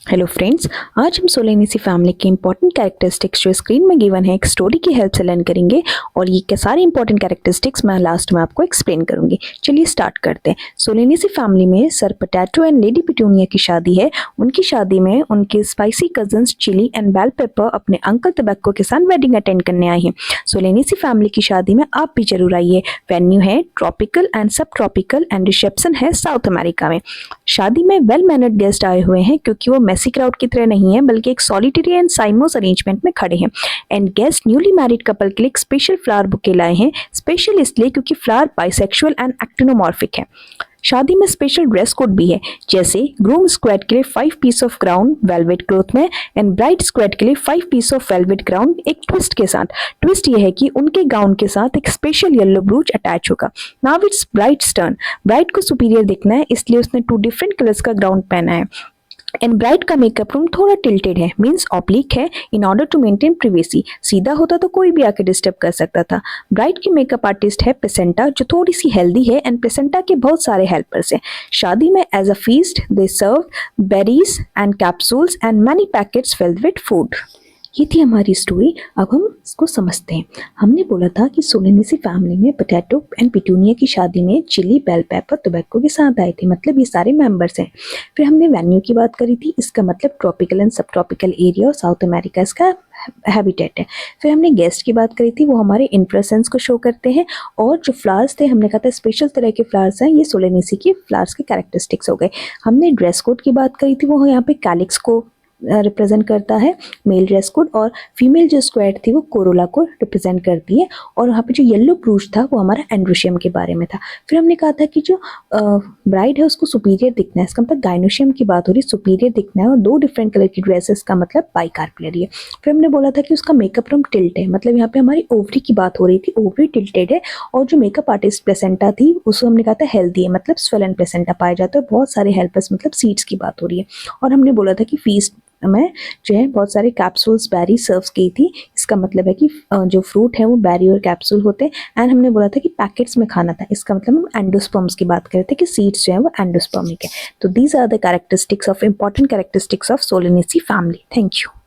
Hello friends, आज हम Solanaceae family के इंपॉर्टेंट कैरेक्टरिस्टिक्स जो स्क्रीन में गिवन है एक स्टोरी की हेल्प से लर्न करेंगे और ये के सारे इंपॉर्टेंट कैरेक्टरिस्टिक्स मैं लास्ट में आपको एक्सप्लेन करूंगी। चलिए स्टार्ट करते हैं। सोलेनेसी फैमिली में sir potato and lady petunia की शादी है। उनकी शादी में उनके spicy cousins chilli and bell pepper अपने अंकल टबैको के साथ वेडिंग अटेंड करने आए हैं। सोलेनेसी फैमिली की शादी में आप भी जरूर आइए। वेन्यू है ट्रॉपिकल एंड सब ट्रॉपिकल एंड रिसेप्शन है साउथ अमेरिका में। शादी में वेल मैनर्ड गेस्ट आए हुए हैं क्योंकि वो मेसी क्राउड की तरह नहीं है बल्कि एक सॉलिटरी एंड साइमोस अरेंजमेंट में खड़े हैं। And guest newly married couple के लिए एक स्पेशल फ्लावर बुके लाए हैं। स्पेशल इसलिए क्योंकि फ्लावर बाइसेक्सुअल एंड एक्टिनोमॉर्फिक है। शादी में स्पेशल ड्रेस कोड भी है, जैसे ग्रूम स्क्वाड के लिए 5 piece of crown velvet cloth में एंड ब्राइड स्क्वाड के लिए 5 पीस ऑफ वेलवेट क्राउन एक ट्विस्ट के साथ। ट्विस्ट ये है कि उनके गाउन के साथ एक स्पेशल येलो ब्रूच अटैच होगा। Now it's brides turn. Bride को सुपीरियर दिखना है इसलिए उसने 2 डिफरेंट कलर्स का ग्राउन पहना है। एंड ब्राइड का मेकअप रूम थोड़ा टिल्टेड है, मीन्स ऑब्लिक है in order to maintain privacy. सीधा होता तो कोई भी आके डिस्टर्ब कर सकता था। ब्राइड की मेकअप आर्टिस्ट है प्लेसेंटा, जो थोड़ी सी हेल्दी है एंड प्लेसेंटा के बहुत सारे हेल्पर्स हैं। शादी में as a feast they serve berries and capsules and many packets filled with food. ये थी हमारी स्टोरी। अब हम इसको समझते हैं। हमने बोला था कि सोलेनेसी फैमिली में पोटैटो एंड पिटूनिया की शादी में चिली बेल पेपर टोबैको के साथ आए थे, मतलब ये सारे मेंबर्स हैं। फिर हमने वेन्यू की बात करी थी, इसका मतलब ट्रॉपिकल एंड सब ट्रॉपिकल एरिया और साउथ अमेरिका इसका हैबिटेट है। फिर हमने गेस्ट की बात करी थी, वो हमारे इन्फ्लोरेसेंस को शो करते हैं। और जो फ्लावर्स थे हमने कहा था स्पेशल तरह के फ्लावर्स हैं, ये सोलेनेसी के फ्लावर्स के कैरेक्टरिस्टिक्स हो गए। हमने ड्रेस कोड की बात करी थी, वो यहाँ पे कैलिक्स को रिप्रेजेंट करता है मेल ड्रेस कोड, और फीमेल जो स्क्वाड थी वो कोरोला को रिप्रेजेंट करती है। और वहाँ पे जो येलो ब्रूच था वो हमारा एंड्रोशियम के बारे में था। फिर हमने कहा था कि जो ब्राइड है उसको सुपीरियर दिखना है, इसका मतलब गाइनोशियम की बात हो रही है, सुपीरियर दिखना है और 2 डिफरेंट कलर की ड्रेसेस का मतलब बाइकार्पुलरी है। फिर हमने बोला था कि उसका मेकअप रूम टिल्ट है, मतलब यहाँ पे हमारी ओवरी की बात हो रही थी, ओवरी टिल्टेड है। और जो मेकअप आर्टिस्ट प्लेसेंटा थी उसको हमने कहा था हेल्दी है, मतलब स्वेलन प्लेसेंटा पाया जाता है। बहुत सारे हेल्पर्स मतलब सीड्स की बात हो रही है। और हमने बोला था कि फीस्ट में जो है बहुत सारे कैप्सूल्स बेरी सर्व की थी, इसका मतलब है कि जो फ्रूट है वो बेरी और कैप्सूल होते हैं। एंड हमने बोला था कि पैकेट्स में खाना था, इसका मतलब हम एंडोस्पर्म्स की बात कर रहे थे कि सीड्स जो है वो एंडोस्पर्मिक है। तो these are the characteristics of important characteristics of solanaceae family. Thank you.